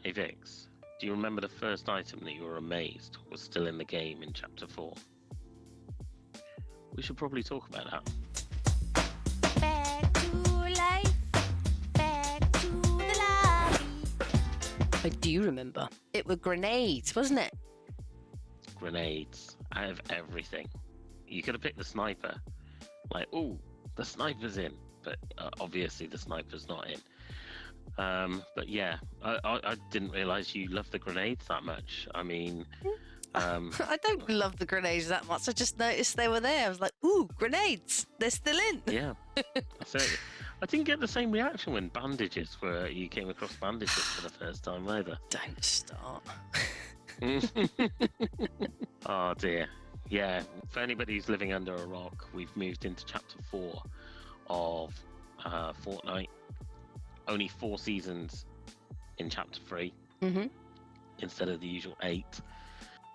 Hey Vix, do you remember the first item that you were amazed was still in the game in Chapter 4? We should probably talk about that. Back to life, back to the light. I do remember. It were grenades, wasn't it? Grenades, out of everything. You could have picked the sniper. Like, oh, the sniper's in. But obviously the sniper's not in. But yeah, I didn't realise you loved the grenades that much. I mean... I don't love the grenades that much. I just noticed they were there. I was like, ooh, grenades. They're still in. Yeah, certainly. I didn't get the same reaction when you came across bandages for the first time either. Don't start. Oh dear. Yeah, for anybody who's living under a rock, we've moved into Chapter 4 of Fortnite. Only 4 seasons in Chapter 3 instead of the usual 8.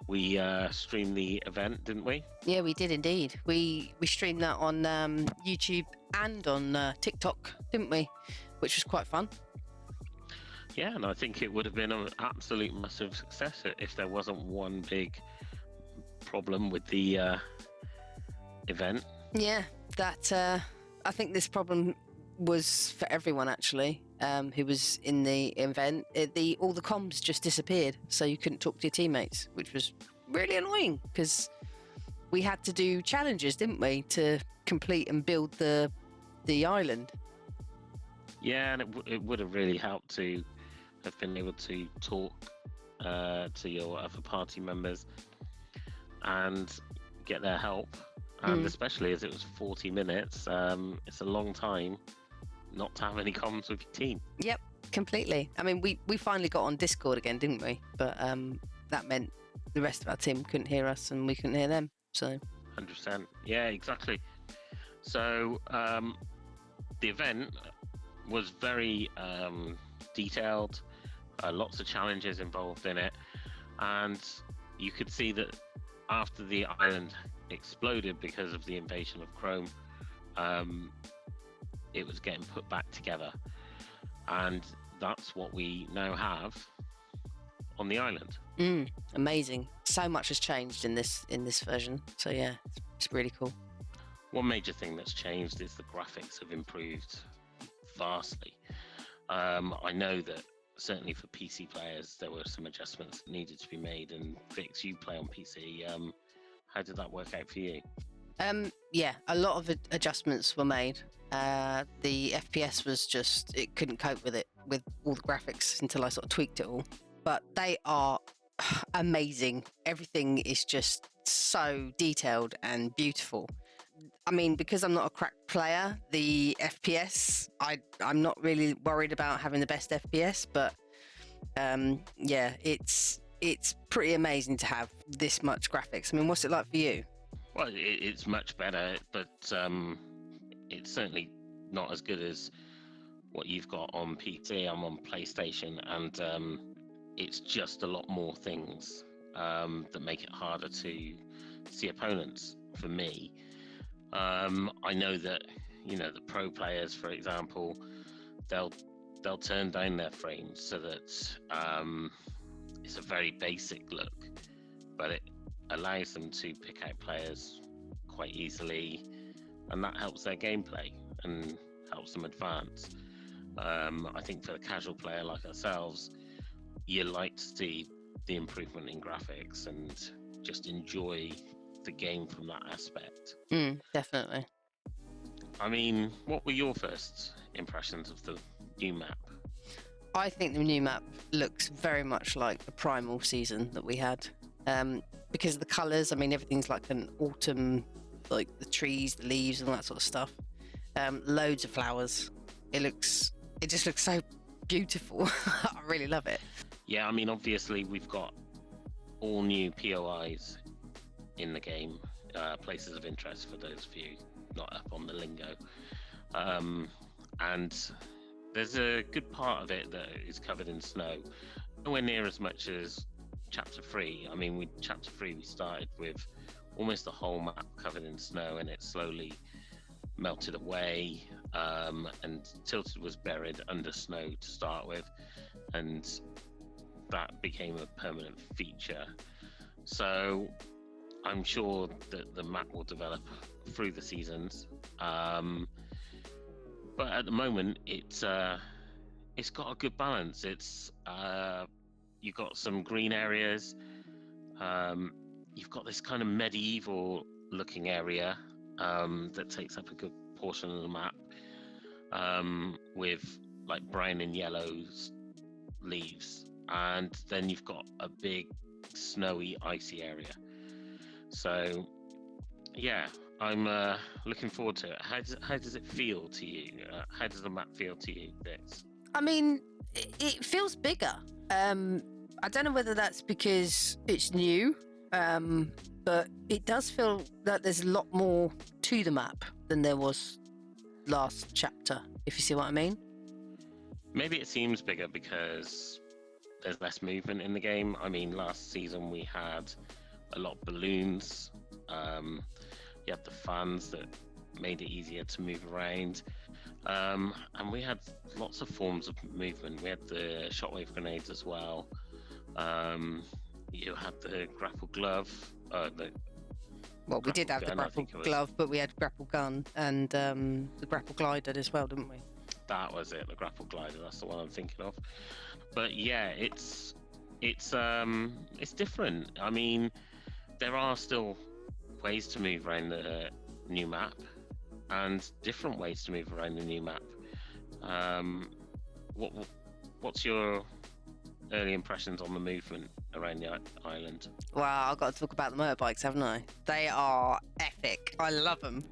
We streamed the event, didn't we? Yeah, we did indeed. We streamed that on YouTube and on TikTok, didn't we? Which was quite fun. Yeah, and I think it would have been an absolute massive success if there wasn't one big problem with the event. Yeah, that I think this problem was for everyone actually who was in the event. All the comms just disappeared, so you couldn't talk to your teammates, which was really annoying because we had to do challenges, didn't we, to complete and build the island. Yeah, and it would have really helped to have been able to talk to your other party members and get their help. And especially as it was 40 minutes, it's a long time not to have any comms with your team. Yep, completely. I mean, we finally got on Discord again, didn't we? But that meant the rest of our team couldn't hear us and we couldn't hear them. So 100%. Yeah, exactly. So the event was very detailed, lots of challenges involved in it, and you could see that after the island exploded because of the invasion of Chrome, it was getting put back together, and that's what we now have on the island. Amazing. So much has changed in this version. So yeah, it's really cool. One major thing that's changed is the graphics have improved vastly. I know that certainly for PC players there were some adjustments that needed to be made, and Vix, you play on PC. How did that work out for you? Yeah, a lot of adjustments were made. The FPS was just, it couldn't cope with it, with all the graphics, until I sort of tweaked it all. But they are amazing. Everything is just so detailed and beautiful. I mean, because I'm not a crack player, the FPS, I'm not really worried about having the best FPS, but yeah, it's pretty amazing to have this much graphics. I mean, what's it like for you? Well, it's much better, but it's certainly not as good as what you've got on PC. I'm on PlayStation, and it's just a lot more things that make it harder to see opponents for me. I know that, the pro players, for example, they'll turn down their frames so that it's a very basic look, but it allows them to pick out players quite easily, and that helps their gameplay and helps them advance. I think for the casual player like ourselves, you like to see the improvement in graphics and just enjoy the game from that aspect. Definitely. I mean, what were your first impressions of the new map? I think the new map looks very much like the primal season that we had. Because of the colours, I mean, everything's like an autumn, like the trees, the leaves and all that sort of stuff. Loads of flowers. It just looks so beautiful. I really love it. Yeah, I mean, obviously we've got all new POIs in the game, places of interest for those of you not up on the lingo. And there's a good part of it that is covered in snow. Nowhere near as much as Chapter 3. I mean, Chapter 3 we started with almost the whole map covered in snow, and it slowly melted away, and Tilted was buried under snow to start with, and that became a permanent feature. So I'm sure that the map will develop through the seasons. But at the moment, it's got a good balance. It's you've got some green areas. You've got this kind of medieval looking area that takes up a good portion of the map, with like brown and yellows leaves, and then you've got a big snowy icy area. So yeah, I'm looking forward to it. How does it feel to you? How does the map feel to you, Bix? I mean, it feels bigger. I don't know whether that's because it's new, but it does feel that there's a lot more to the map than there was last chapter, if you see what I mean. Maybe it seems bigger because there's less movement in the game. I mean, last season we had a lot of balloons. You had the fans that made it easier to move around. And we had lots of forms of movement. We had the shockwave grenades as well. You had the grapple glove. Well, we did have the grapple glove, but we had grapple gun and the grapple glider as well, didn't we? That was it, the grapple glider. That's the one I'm thinking of. But yeah, it's different. I mean, there are still ways to move around the new map, and different ways to move around the new map. What's your early impressions on the movement around the island? Wow, I've got to talk about the motorbikes, haven't I? They are epic. I love them.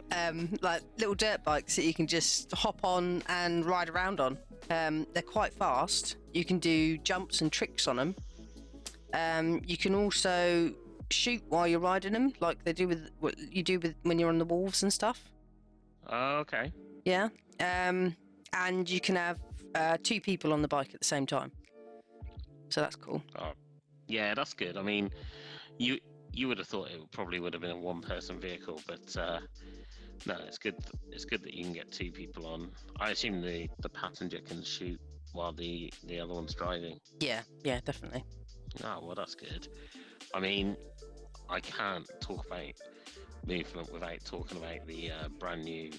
Like little dirt bikes that you can just hop on and ride around on. They're quite fast. You can do jumps and tricks on them. You can also shoot while you're riding them, like they do with what you do with when you're on the wolves and stuff. Oh, okay. Yeah. And you can have 2 people on the bike at the same time. So that's cool. Oh, yeah, that's good. I mean, you would have thought it probably would have been a one-person vehicle, but no, it's good. It's good that you can get 2 people on. I assume the passenger can shoot while the other one's driving. Yeah, definitely. Oh, well, that's good. I mean, I can't talk about movement without talking about the brand new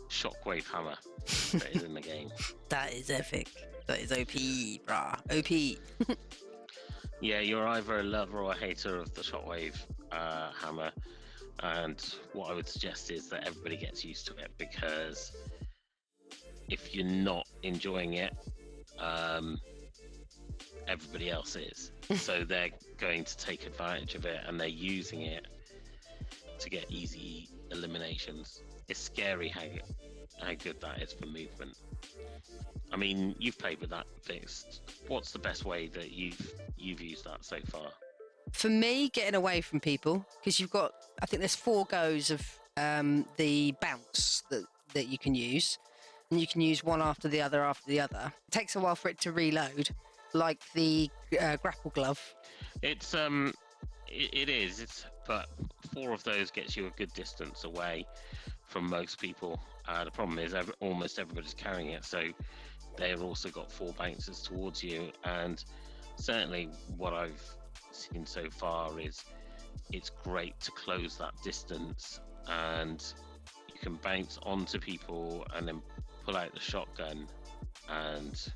shockwave hammer that is in the game. That is epic. That is OP, brah. OP. Yeah, you're either a lover or a hater of the shockwave hammer, and what I would suggest is that everybody gets used to it, because if you're not enjoying it, everybody else is. So they're going to take advantage of it, and they're using it to get easy eliminations. It's scary how good that is for movement. I mean, you've played with that fixed. What's the best way that you've used that so far? For me, getting away from people, because you've got, I think there's 4 goes of the bounce that you can use, and you can use one after the other. It takes a while for it to reload, like the grapple glove. It is, but 4 of those gets you a good distance away from most people. The problem is almost everybody's carrying it, so they've also got 4 bounces towards you, and certainly what I've seen so far is it's great to close that distance, and you can bounce onto people and then pull out the shotgun and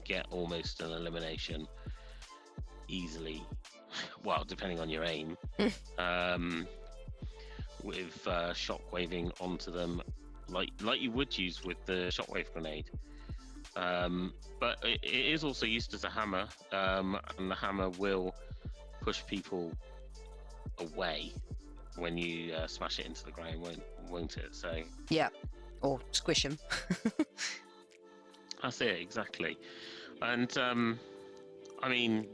get almost an elimination easily. Well, depending on your aim. With shockwaving onto them like you would use with the shockwave grenade. But it is also used as a hammer, and the hammer will push people away when you smash it into the ground, won't it? So yeah, or squish them. That's it, exactly. And I mean,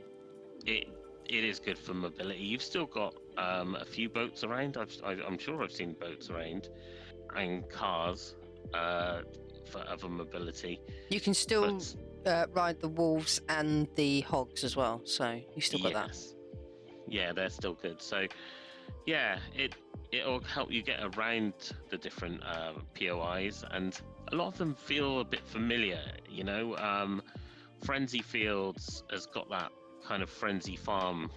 it is good for mobility. You've still got a few boats around. I'm sure I've seen boats around, and cars for other mobility. You can still ride the wolves and the hogs as well, so you still got that. Yeah, they're still good. So yeah, it'll help you get around the different POIs, and a lot of them feel a bit familiar, you know. Frenzy Fields has got that kind of Frenzy Farm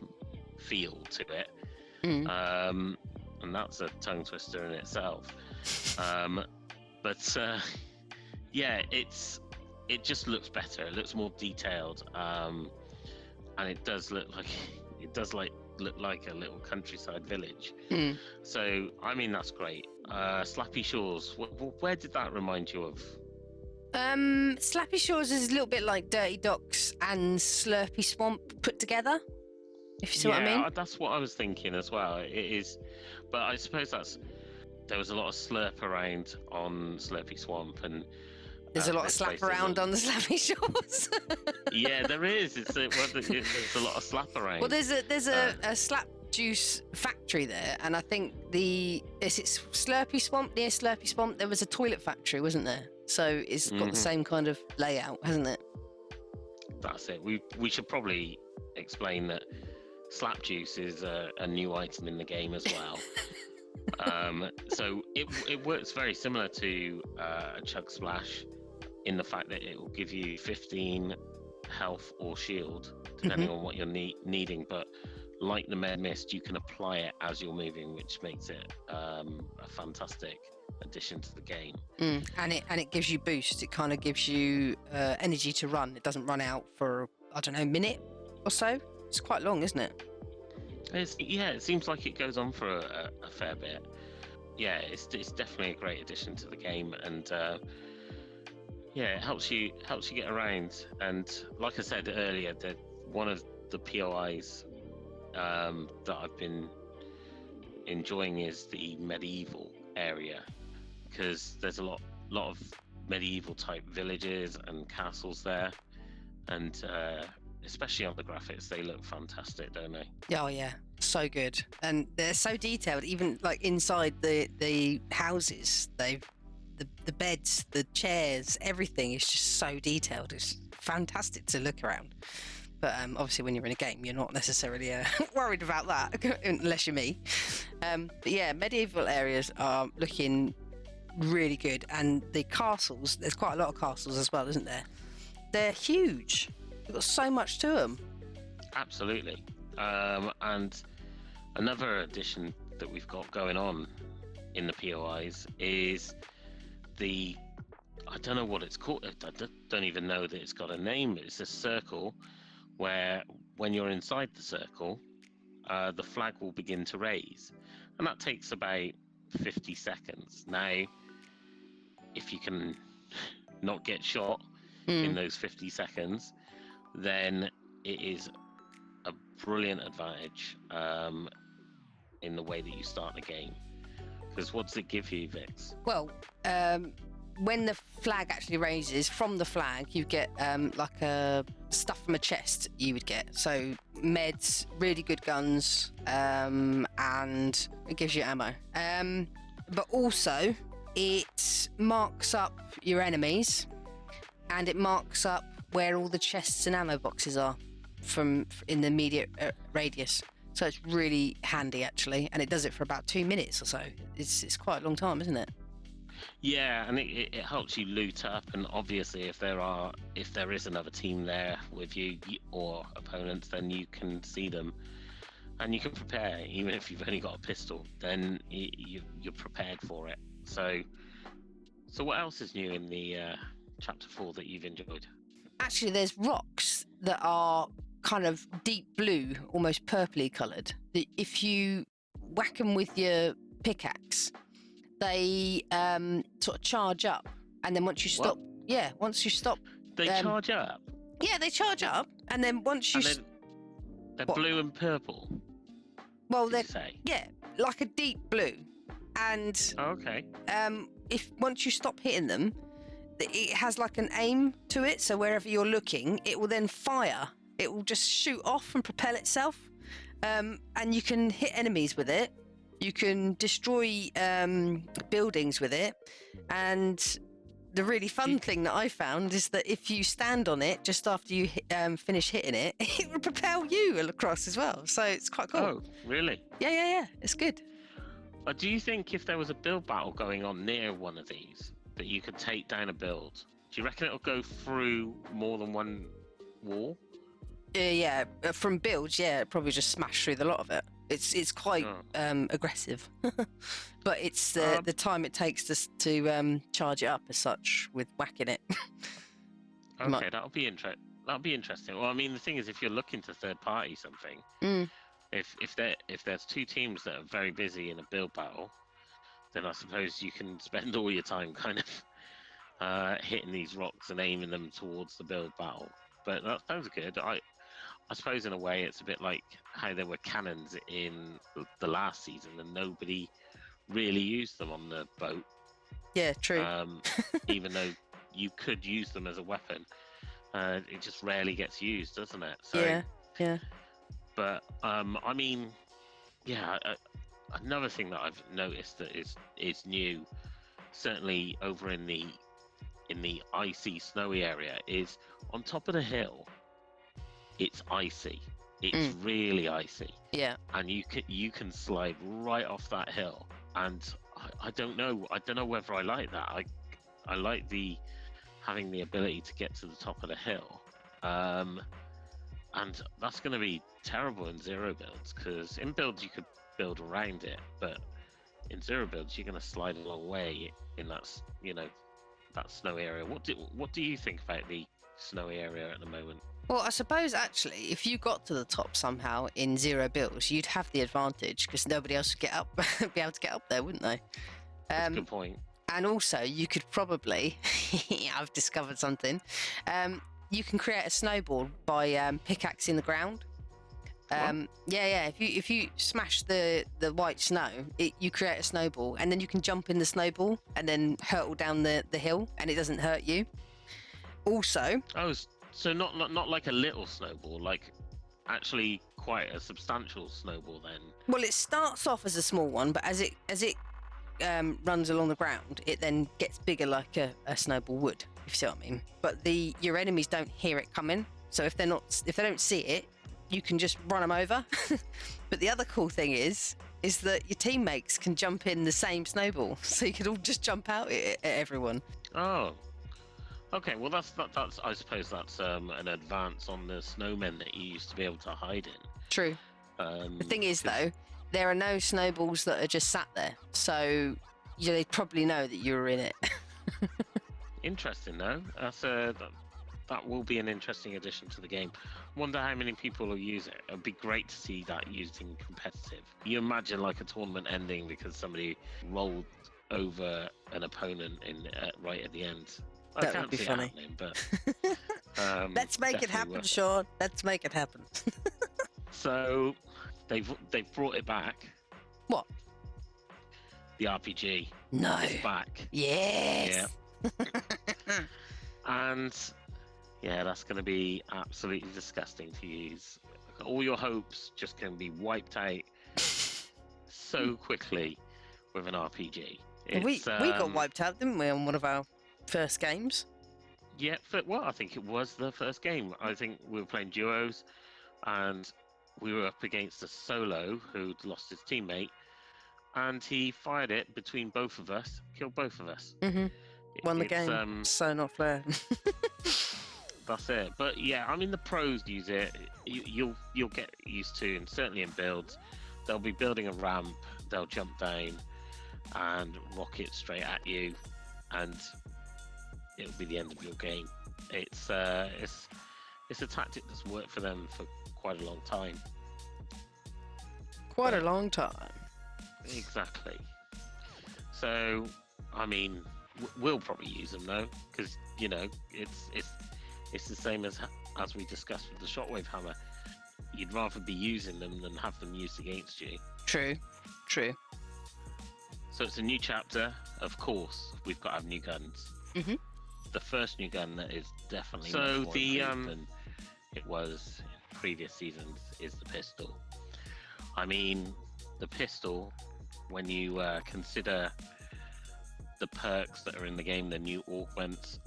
feel to it, and that's a tongue twister in itself. But yeah, it just looks better. It looks more detailed, and it does look like a little countryside village. So I mean, that's great. Slappy Shores, where did that remind you of? Slappy Shores is a little bit like Dirty Docks and Slurpy Swamp put together, if you see what I mean. That's what I was thinking as well. It is, but I suppose there was a lot of slurp around on Slurpy Swamp, and there's a lot of slap around on the Slappy Shores. Yeah, there is. There's a lot of slap around. Well, there's a slap juice factory there, and I think is it Slurpy Swamp? Near Slurpy Swamp, there was a toilet factory, wasn't there? So it's got the same kind of layout, hasn't it? That's it. We should probably explain that slap juice is a new item in the game as well. So it works very similar to a Chug Splash in the fact that it will give you 15 health or shield depending on what you're needing, but like the Med Mist, you can apply it as you're moving, which makes it a fantastic addition to the game. And it gives you boost. It kind of gives you energy to run. It doesn't run out for, I don't know, a minute or so. It's quite long, isn't it? It seems like it goes on for a fair bit. Yeah, it's definitely a great addition to the game, and it helps you get around. And like I said earlier, that one of the POIs that I've been enjoying is the medieval area, because there's a lot of medieval type villages and castles there, and especially on the graphics, they look fantastic, don't they? Oh yeah, so good, and they're so detailed. Even like inside the houses, the beds, the chairs, everything is just so detailed. It's fantastic to look around. But obviously, when you're in a game, you're not necessarily worried about that, unless you're me. But yeah, medieval areas are looking really good, and the castles. There's quite a lot of castles as well, isn't there? They're huge. They've got so much to them. Absolutely. And another addition that we've got going on in the POIs is I don't know what it's called. I don't even know that it's got a name. It's a circle where when you're inside the circle, the flag will begin to raise. And that takes about 50 seconds. Now, if you can not get shot in those 50 seconds, then it is a brilliant advantage in the way that you start the game. Because what does it give you, Vix? Well, when the flag actually raises, from the flag you get like a stuff from a chest you would get. So meds, really good guns, and it gives you ammo. But also it marks up your enemies, and it marks up where all the chests and ammo boxes are in the immediate radius. So it's really handy actually, and it does it for about 2 minutes or so. It's quite a long time, isn't it? Yeah, and it helps you loot up, and obviously if there is another team there with you or opponents, then you can see them and you can prepare. Even if you've only got a pistol, then you're prepared for it. So what else is new in the chapter 4 that you've enjoyed? Actually, there's rocks that are kind of deep blue, almost purpley coloured, that if you whack them with your pickaxe, they sort of charge up, and then once you stop, they charge up. Yeah, they charge up, and then once you, they're blue and purple. Well, they're like a deep blue, and if once you stop hitting them, it has like an aim to it. So wherever you're looking, it will then fire. It will just shoot off and propel itself, and you can hit enemies with it. You can destroy buildings with it, and the really fun thing that I found is that if you stand on it just after you finish hitting it, it will propel you across as well. So it's quite cool. Oh, really? Yeah. It's good. Do you think if there was a build battle going on near one of these, that you could take down a build? Do you reckon it'll go through more than one wall? Yeah, from builds, yeah, probably just smash through the lot of it. It's quite Oh. aggressive, but it's Um, the time it takes to charge it up as such with whacking it. You might- okay, that'll be interesting. Well, I mean, the thing is, if you're looking to third party something, Mm, if there's two teams that are very busy in a build battle, then I suppose you can spend all your time kind of hitting these rocks and aiming them towards the build battle. But that sounds good. I suppose in a way it's a bit like how there were cannons in the last season and nobody really used them on the boat. yeah, true. Even though you could use them as a weapon, it just rarely gets used, doesn't it? So, Yeah. but I mean, yeah. Another thing that I've noticed that is new, certainly over in the icy, snowy area, is on top of the hill. It's icy. It's really icy, Yeah. and you can slide right off that hill. And I don't know. I don't know whether I like that. I like the having the ability to get to the top of the hill. And that's going to be terrible in zero builds, because in builds you could build around it, but in zero builds you're going to slide a long way in that that snow area. What do you think about the snowy area at the moment? Well, I suppose actually, if you got to the top somehow in zero builds, you'd have the advantage because nobody else would get up, be able to get up there, wouldn't they? That's a good point. And also, you could probably, I've discovered something. You can create a snowball by pickaxing the ground. Yeah. If you smash the white snow, you create a snowball, and then you can jump in the snowball and then hurtle down the hill, and it doesn't hurt you. Also, Oh, so not like a little snowball, like actually quite a substantial snowball then. well, it starts off as a small one, but as it runs along the ground, it then gets bigger like a snowball would, if you see what I mean. But your enemies don't hear it coming, so if they don't see it, you can just run them over. But the other cool thing is that your teammates can jump in the same snowball, so you can all just jump out at everyone. Oh, okay. Well, that's I suppose that's an advance on the snowmen that you used to be able to hide in. True. The thing is, 'Cause- though, there are no snowballs that are just sat there, so they probably know that you're in it. Interesting, though. That will be an interesting addition to the game. Wonder how many people will use it. It'd be great to see that used in competitive. You imagine like a tournament ending because somebody rolled over an opponent right at the end. I That can't would be see it funny. happening, but Let's make it definitely happen, worth- Sean. Let's make it happen. So they've brought it back. What? The RPG No. is back. Yes. And yeah, that's going to be absolutely disgusting to use. All your hopes just can be wiped out so quickly with an RPG. We got wiped out, didn't we, on one of our first games? Yeah, I think it was the first game. I think we were playing duos, and we were up against a solo who'd lost his teammate, and he fired it between both of us, killed both of us. Mm-hmm. Won the It's, game. So not fair. That's it. But yeah, I mean, the pros use it. You'll get used to, and certainly in builds, they'll be building a ramp. They'll jump down and rocket straight at you, and it'll be the end of your game. It's a tactic that's worked for them for quite a long time. Quite a long time. Exactly. So, I mean, we'll probably use them though, because it's the same as we discussed with the shockwave hammer. You'd rather be using them than have them used against you. True. So it's a new chapter. Of course, we've got to have new guns. Mm-hmm. The first new gun that is definitely So much more improved than it was in previous seasons is the pistol. I mean, the pistol, when you consider the perks that are in the game, the new augments,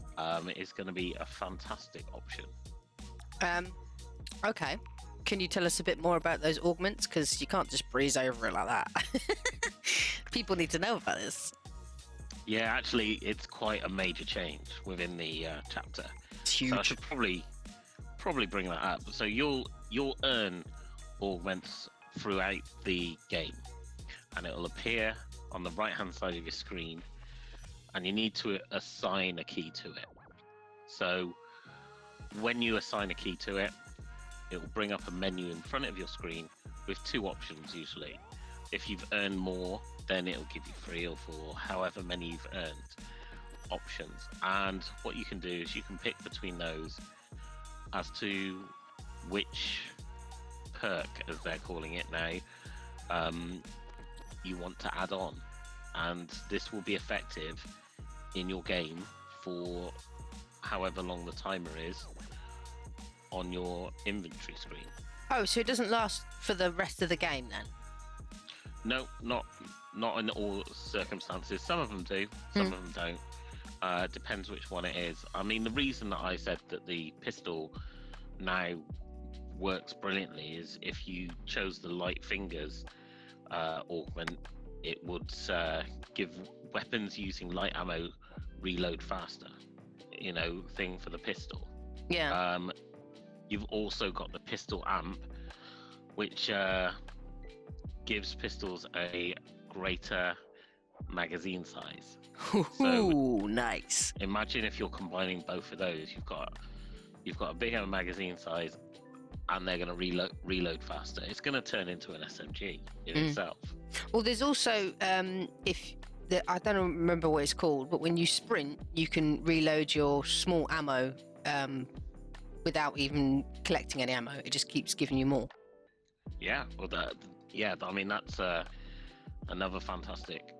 is going to be a fantastic option. Okay. Can you tell us a bit more about those augments? Because you can't just breeze over it like that. People need to know about this. Yeah, actually, it's quite a major change within the chapter. It's So I huge. should probably probably bring that up. So you'll earn augments throughout the game, and it'll appear on the right hand side of your screen, and you need to assign a key to it. So when you assign a key to it, it will bring up a menu in front of your screen with two options usually. If you've earned more, then it'll give you 3 or 4, however many you've earned options. And what you can do is you can pick between those as to which perk, as they're calling it now, you want to add on. And this will be effective in your game for however long the timer is on your inventory screen. Oh, so it doesn't last for the rest of the game then? No, not in all circumstances. Some of them do, some of them don't. Depends which one it is. I mean, the reason that I said that the pistol now works brilliantly is if you chose the light fingers augment, it would give weapons using light ammo reload faster, thing for the pistol. Yeah. You've also got the pistol amp, which gives pistols a greater magazine size. Ooh, nice. Imagine if you're combining both of those. You've got a bigger magazine size, and they're going to reload faster. It's going to turn into an SMG in itself. Well, there's also I don't remember what it's called, but when you sprint, you can reload your small ammo without even collecting any ammo. It just keeps giving you more. Yeah, well, I mean, that's another fantastic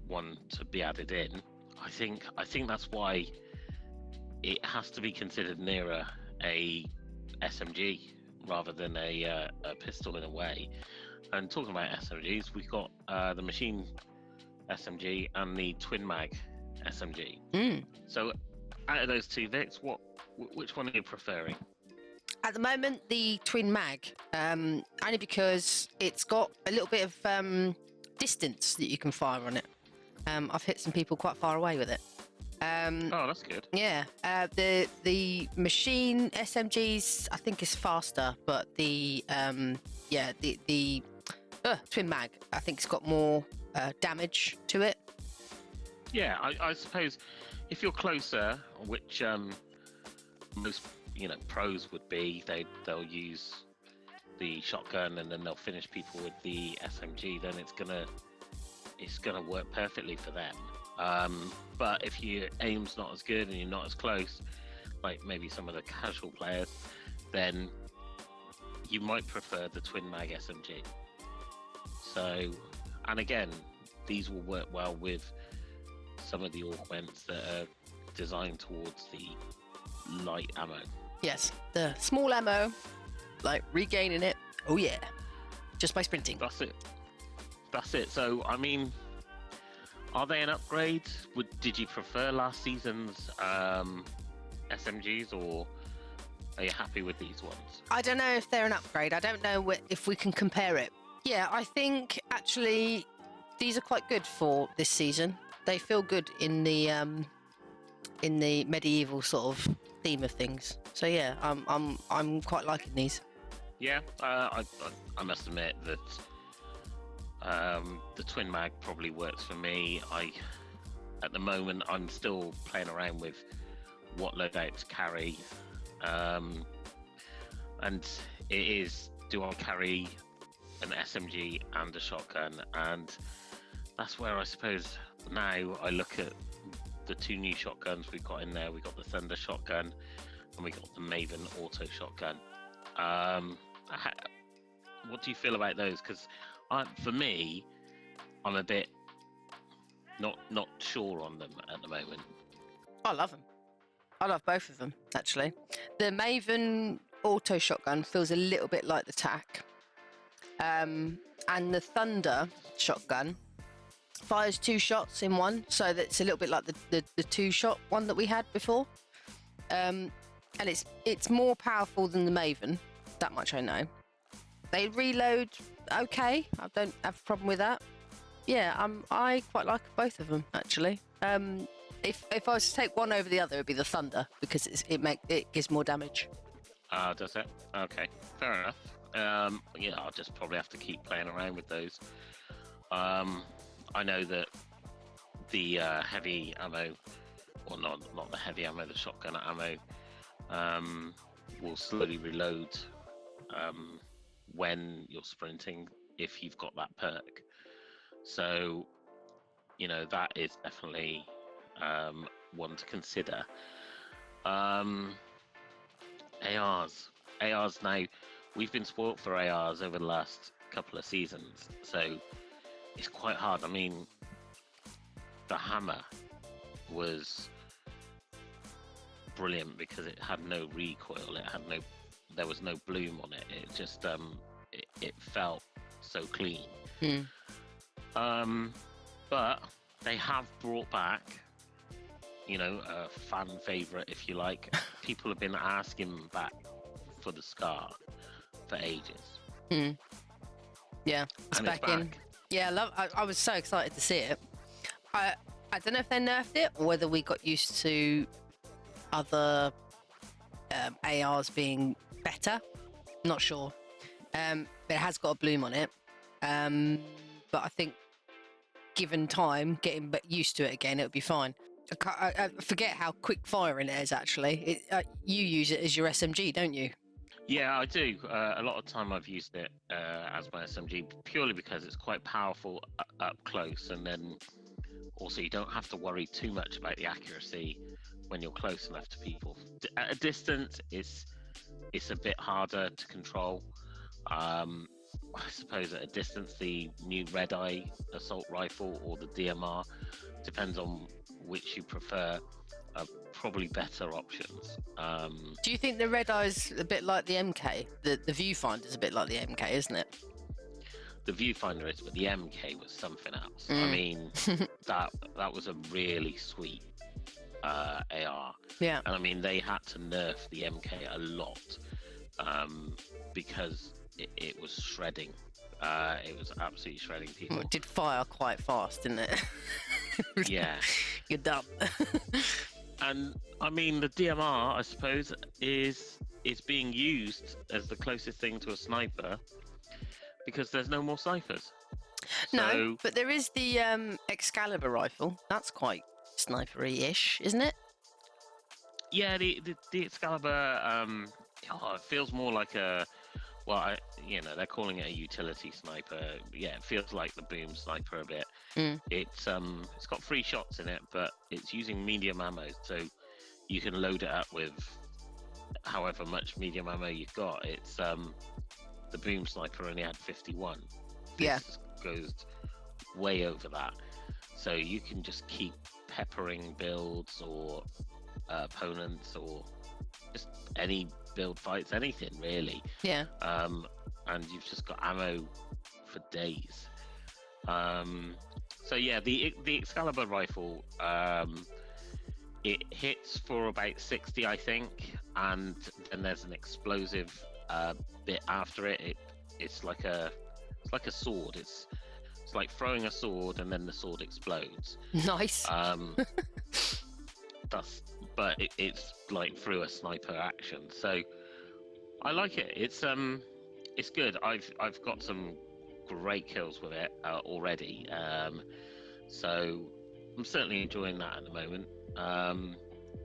one to be added in. I think that's why it has to be considered nearer a SMG rather than a pistol in a way. And talking about SMGs, we've got the machine SMG and the twin mag SMG. So out of those two, Vix, which one are you preferring? At the moment, the twin mag, only because it's got a little bit of distance that you can fire on it. I've hit some people quite far away with it. Oh, that's good. Yeah, the machine SMGs I think is faster, but the twin mag I think it's got more damage to it. Yeah, I suppose if you're closer, which most pros would be, they'll use the shotgun and then they'll finish people with the SMG. Then it's gonna work perfectly for them. But if your aim's not as good and you're not as close, like maybe some of the casual players, then you might prefer the twin mag SMG. So, and again, these will work well with some of the augments that are designed towards the light ammo. Yes, the small ammo, like regaining it. Oh yeah, just by sprinting. That's it. So, I mean, are they an upgrade? Did you prefer last season's SMGs, or are you happy with these ones? I don't know if they're an upgrade. I don't know if we can compare it. Yeah, I think actually these are quite good for this season. They feel good in the medieval sort of theme of things. So yeah, I'm quite liking these. Yeah, I must admit that the twin mag probably works for me. At the moment, I'm still playing around with what loadout to carry, and it is, do I carry an SMG and a shotgun? And that's where I suppose now I look at the two new shotguns we've got in there. We've got the Thunder shotgun and we got the Maven auto shotgun. What do you feel about those? Because for me, I'm a bit not sure on them at the moment. I love them. I love both of them, actually. The Maven auto shotgun feels a little bit like the TAC. And the Thunder shotgun fires 2 shots in one, so that's a little bit like the 2-shot one that we had before. And it's more powerful than the Maven, that much I know. They reload okay. I don't have a problem with that. Yeah, I quite like both of them, actually. If I was to take one over the other, it'd be the thunder because it gives more damage. Does it? Okay, fair enough. Yeah, I'll just probably have to keep playing around with those. I know that the heavy ammo, or not the heavy ammo, the shotgun ammo, will slowly reload when you're sprinting if you've got that perk. So, you know, that is definitely one to consider. ARs now, we've been spoilt for ARs over the last couple of seasons, so it's quite hard. I mean, the hammer was brilliant because it had no recoil, there was no bloom on it. It just it felt so clean. But they have brought back, you know, a fan favorite, if you like. People have been asking back for the Scar for ages. Yeah, it's And back in. Yeah, I was so excited to see it. I don't know if they nerfed it or whether we got used to other ARs being better. Not sure. But it has got a bloom on it. But I think given time, getting used to it again, it would be fine. I forget how quick firing it is actually. You use it as your SMG, don't you? Yeah, I do. A lot of time I've used it as my SMG purely because it's quite powerful up close, and then also you don't have to worry too much about the accuracy when you're close enough to people. At a distance, it's a bit harder to control. I suppose at a distance, the new Red Eye assault rifle or the DMR, depends on which you prefer, are probably better options. Do you think the Red Eye's a bit like the MK? The viewfinder's a bit like the MK, isn't it? The viewfinder is, but the MK was something else. I mean, that was a really sweet AR. Yeah. And I mean, they had to nerf the MK a lot because it was shredding. It was absolutely shredding people. Well, it did fire quite fast, didn't it? Yeah. You're done. And I mean, the DMR, I suppose, is being used as the closest thing to a sniper because there's no more snipers. No, but there is the Excalibur rifle. That's quite snipery-ish, isn't it? Yeah, the Excalibur, it feels more like a, well, they're calling it a utility sniper. Yeah, it feels like the boom sniper a bit. It's got 3 shots in it, but it's using medium ammo, so you can load it up with however much medium ammo you've got. It's the boom sniper only had 51. Yeah. This goes way over that, so you can just keep peppering builds or opponents or just any build fights, anything really. Yeah. And you've just got ammo for days. So yeah, the Excalibur rifle, it hits for about 60, I think, and then there's an explosive bit after it. It's like a sword. It's like throwing a sword and then the sword explodes. Nice. But it's like through a sniper action. So I like it. It's good. I've got some great kills with it already. So I'm certainly enjoying that at the moment.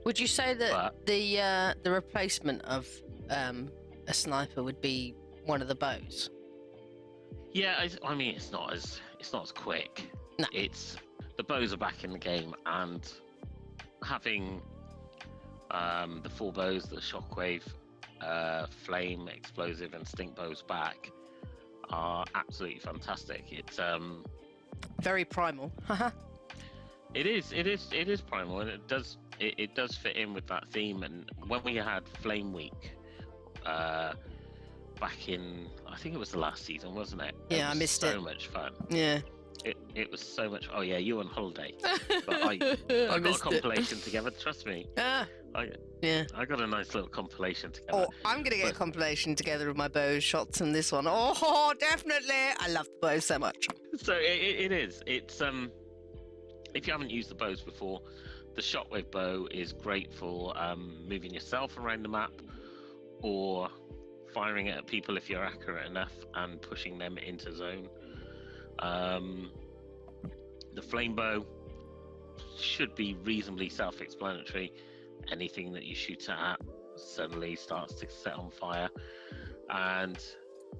Would you say that the replacement of a sniper would be one of the bows? Yeah, I mean it's not as quick. No. It's the bows are back in the game, and having the 4 bows, the shockwave, flame, explosive, and stink bows back are absolutely fantastic. It's very primal. it is primal, and it does fit in with that theme. And when we had Flame Week back in, I think it was the last season, wasn't it? Yeah, I missed it. So much fun. Yeah. It was so much. Oh yeah, you were on holiday, but I got a compilation together. Trust me. I got a nice little compilation together. Oh, I'm gonna get a compilation together of my bow shots in this one. Oh, definitely. I love the bow so much. So it is. It's if you haven't used the bows before, the shockwave bow is great for moving yourself around the map, or firing it at people if you're accurate enough and pushing them into zone. The flame bow should be reasonably self-explanatory. Anything that you shoot at suddenly starts to set on fire. And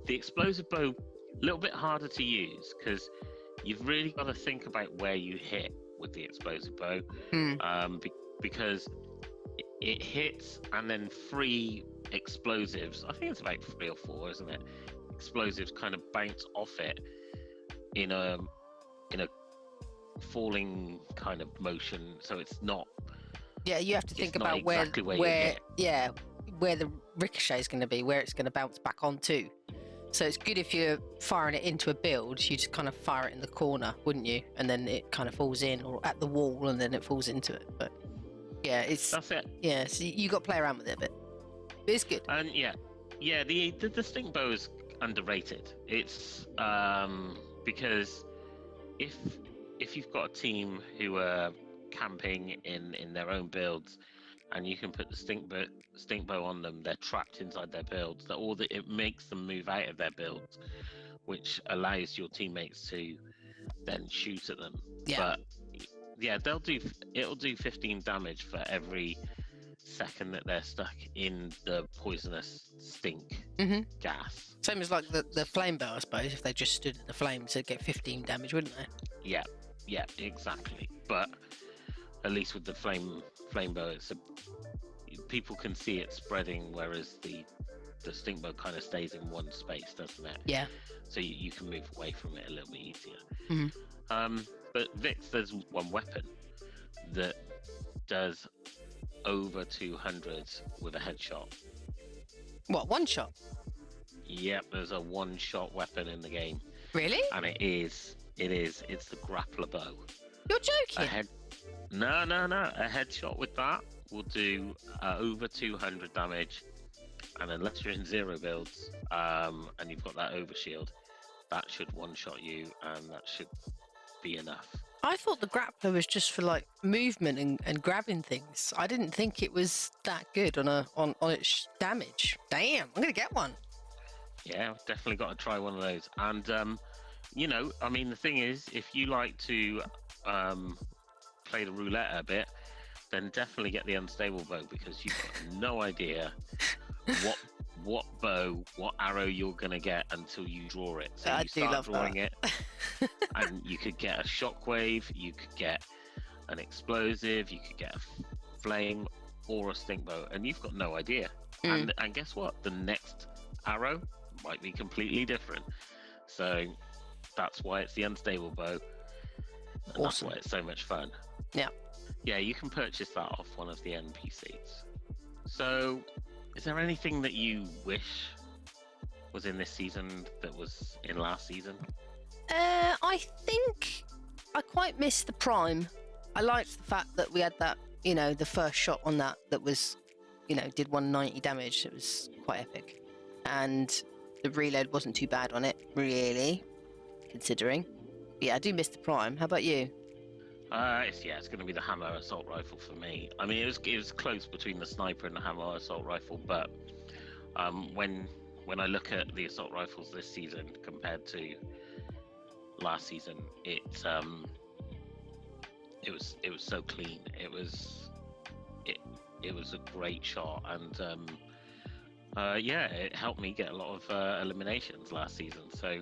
the explosive bow, a little bit harder to use because you've really got to think about where you hit with the explosive bow, because it hits and then 3 explosives, I think it's about 3 or 4, isn't it? Explosives kind of bounce off it in a falling kind of motion, so it's not. Yeah, you have to think about exactly where the ricochet is going to be, where it's going to bounce back onto. So it's good if you're firing it into a build, you just kind of fire it in the corner, wouldn't you? And then it kind of falls in, or at the wall, and then it falls into it. But yeah, that's it. Yeah, so you got to play around with it a bit. But it's good. And the stink bow is underrated. It's because if you've got a team who are camping in their own builds, and you can put the stink bow on them, they're trapped inside their builds. It makes them move out of their builds, which allows your teammates to then shoot at them. Yeah. But yeah, it'll do 15 damage for every second that they're stuck in the poisonous stink gas. Same as like the flame bow, I suppose. If they just stood in the flames, they'd get 15 damage, wouldn't they? Yeah, exactly. But at least with the flame bow, people can see it spreading, whereas the stink bow kind of stays in one space, doesn't it? Yeah. So you can move away from it a little bit easier. But Vix, there's one weapon that does over 200 with a headshot. What, one shot? Yep, there's a one-shot weapon in the game. Really? And it's the grappler bow. You're joking? No. A headshot with that will do over 200 damage, and unless you're in 0 builds, and you've got that overshield, that should one-shot you, and that should be enough. I thought the grappler was just for like movement and grabbing things. I didn't think it was that good on its damage. Damn, I'm gonna get one. Yeah, definitely got to try one of those. And I mean, the thing is, if you like to play the roulette a bit, then definitely get the unstable bow, because you've got no idea what bow, what arrow you're gonna get until you draw it. So you start drawing it, and you could get a shockwave, you could get an explosive, you could get a flame or a stink bow, and you've got no idea. And guess what? The next arrow might be completely different. So that's why it's the unstable bow. And awesome. That's why it's so much fun. Yeah. Yeah, you can purchase that off one of the NPCs. So, is there anything that you wish was in this season that was in last season? I think I quite missed the prime. I liked the fact that we had that, the first shot on that was, did 190 damage. It was quite epic. And the reload wasn't too bad on it, really, considering. But yeah, I do miss the prime. How about you? It's going to be the hammer assault rifle for me. I mean, it was close between the sniper and the hammer assault rifle, but when I look at the assault rifles this season compared to last season, it was so clean. It was a great shot, and it helped me get a lot of eliminations last season. So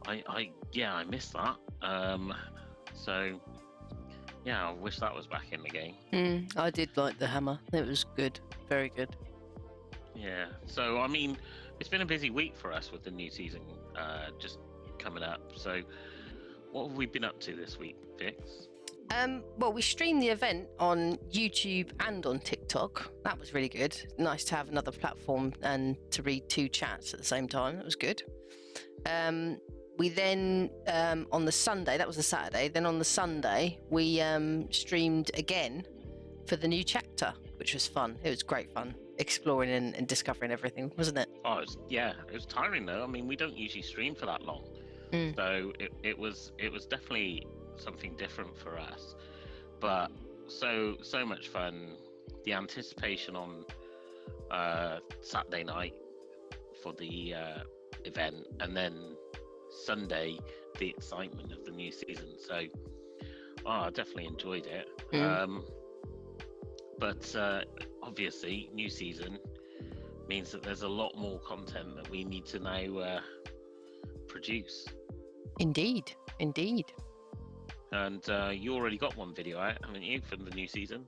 I missed that. So yeah, I wish that was back in the game. I did like the hammer. It was good, very good. Yeah. So I mean, it's been a busy week for us with the new season just coming up. So what have we been up to this week, Vix? Well, we streamed the event on YouTube and on TikTok. That was really good. Nice to have another platform and to read 2 chats at the same time. That was good. We then, on the Sunday, that was the Saturday, then on the Sunday, we streamed again for the new chapter, which was fun. It was great fun, exploring and discovering everything, wasn't it? Oh, it was tiring though. I mean, we don't usually stream for that long. So it was definitely something different for us, but so much fun. The anticipation on Saturday night for the event, and then Sunday the excitement of the new season. So I definitely enjoyed it. But obviously new season means that there's a lot more content that we need to now produce. Indeed. And you already got one video out, haven't you, for the new season?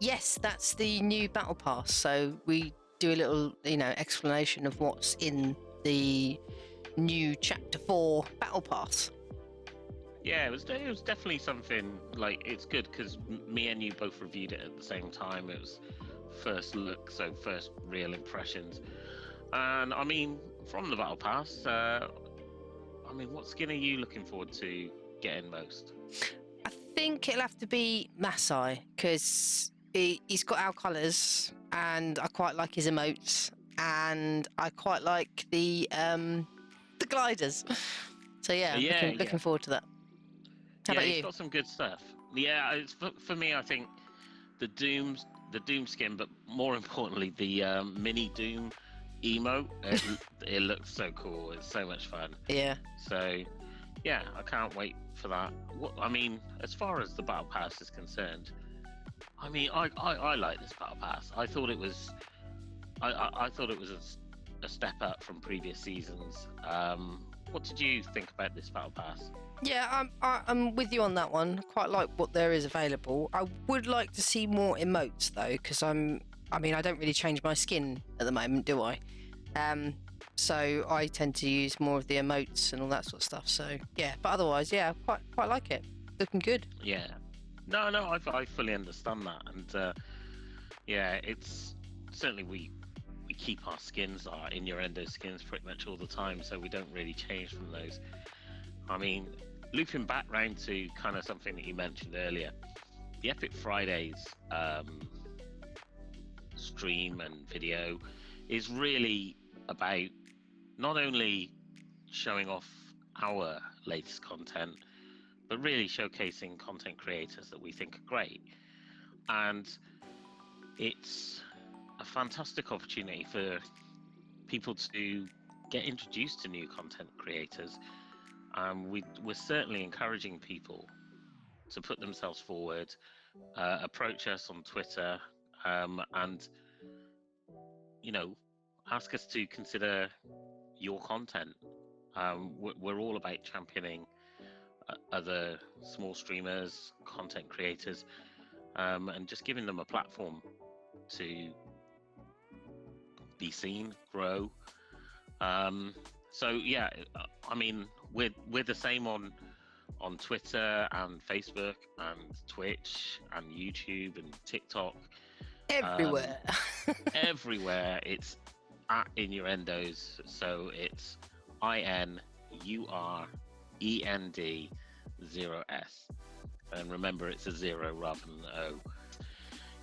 Yes, that's the new battle pass. So we do a little, explanation of what's in the new chapter 4 battle pass. Yeah, it was definitely something, like, it's good because me and you both reviewed it at the same time. It was first look, so first real impressions. And I mean, from the battle pass, what skin are you looking forward to getting most? I think it'll have to be Masai, because he's got our colours, and I quite like his emotes, and I quite like the gliders. So looking forward to that. How about you? He's got some good stuff. Yeah, it's for me. I think the Doom skin, but more importantly, the mini Doom emote. It looks so cool. It's so much fun. Yeah. So, yeah, I can't wait for that. As far as the battle pass is concerned, I like this battle pass. I thought it was, I thought it was a step up from previous seasons. What did you think about this battle pass? Yeah, I'm with you on that one. Quite like what there is available. I would like to see more emotes though, because I don't really change my skin at the moment, do I? So I tend to use more of the emotes and all that sort of stuff. So yeah, but otherwise, yeah, quite like it. Looking good. Yeah. No, I fully understand that, and it's certainly we keep our skins, our innuendo skins, pretty much all the time, so we don't really change from those. Looping back round to kind of something that you mentioned earlier, the Epic Fridays stream and video is really about not only showing off our latest content, but really showcasing content creators that we think are great. And it's a fantastic opportunity for people to get introduced to new content creators. We're certainly encouraging people to put themselves forward, approach us on Twitter, and ask us to consider your content. We're all about championing other small streamers, content creators, and just giving them a platform to be seen, grow. We're the same on Twitter and Facebook and Twitch and YouTube and TikTok. Everywhere. Everywhere. It's at Innuendos. So it's INUREND 0S. And remember, it's a 0 rather than an O.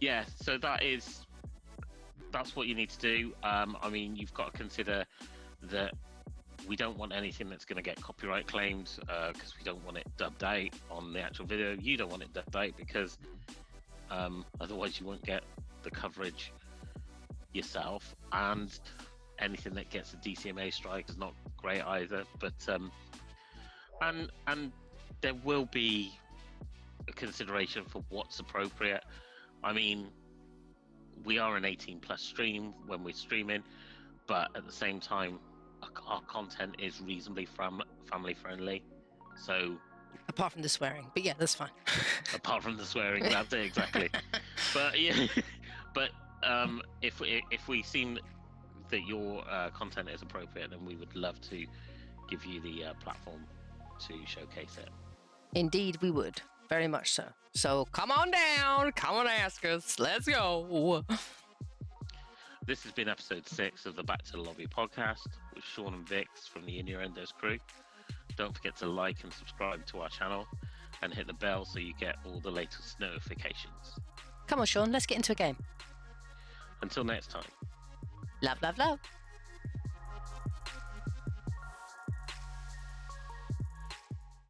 Yeah, so that's what you need to do. You've got to consider that we don't want anything that's going to get copyright claimed, because we don't want it dubbed out on the actual video. You don't want it dubbed out because otherwise you won't get the coverage yourself, and anything that gets a DCMA strike is not great either. But and there will be a consideration for what's appropriate. We are an 18+ stream when we're streaming, but at the same time, our content is reasonably family friendly. So, apart from the swearing, but yeah, that's fine. Apart from the swearing, that's it exactly. But yeah, but if we seem that your content is appropriate, then we would love to give you the platform to showcase it. Indeed, we would. Very much so. So come on down, come on, ask us. Let's go. This has been episode 6 of the Back to the Lobby podcast with Sean and Vix from the Innuendos crew. Don't forget to like and subscribe to our channel and hit the bell so you get all the latest notifications. Come on, Sean, let's get into a game. Until next time. Love, love, love.